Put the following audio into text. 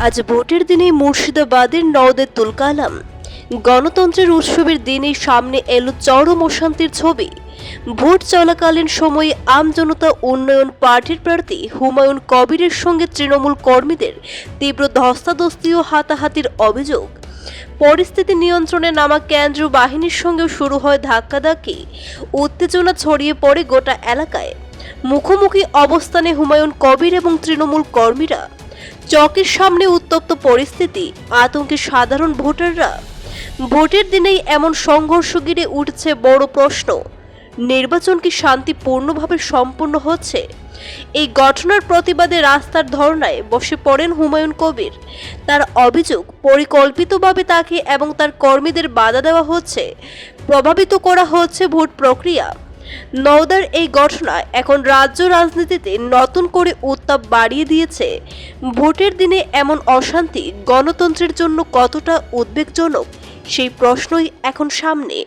আজ ভোটের দিনে মুর্শিদাবাদের নওদে তুলকালাম গণতন্ত্রের উৎসবের দিনে সামনে এলো চরম অশান্তির ছবি। ভোট চলাকালীন সময়ে আমজনতা উন্নয়ন পার্টির প্রার্থী হুমায়ুন কবিরের সঙ্গে তৃণমূল কর্মীদের তীব্র ধস্তাধস্তি ও হাতাহাতির অভিযোগ। পরিস্থিতি নিয়ন্ত্রণে নামা কেন্দ্রীয় বাহিনীর সঙ্গে শুরু হয় ধাক্কাধাক্কি। উত্তেজনা ছড়িয়ে পড়ে গোটা এলাকায়। মুখোমুখি অবস্থানে হুমায়ুন কবির এবং তৃণমূল কর্মীরা। চকের সামনে উত্তপ্ত পরিস্থিতি, আতঙ্কে সাধারণ ভোটাররা। ভোটের দিনেই এমন সংঘর্ষ ঘিরে উঠছে বড় প্রশ্ন, নির্বাচন কি শান্তিপূর্ণভাবে সম্পন্ন হচ্ছে? এই ঘটনার প্রতিবাদে রাস্তার ধর্নায় বসে পড়েন হুমায়ুন কবির। তার অভিযোগ, পরিকল্পিতভাবে তাকে এবং তার কর্মীদের বাধা দেওয়া হচ্ছে, প্রভাবিত করা হচ্ছে ভোট প্রক্রিয়া। নওদার এই ঘটনা এখন রাজ্য রাজনীতিতে নতুন করে উত্তাপ বাড়িয়ে দিয়েছে। ভোটের দিনে এমন অশান্তি গণতন্ত্রের জন্য কতটা উদ্বেগজনক, সেই প্রশ্নই এখন সামনে।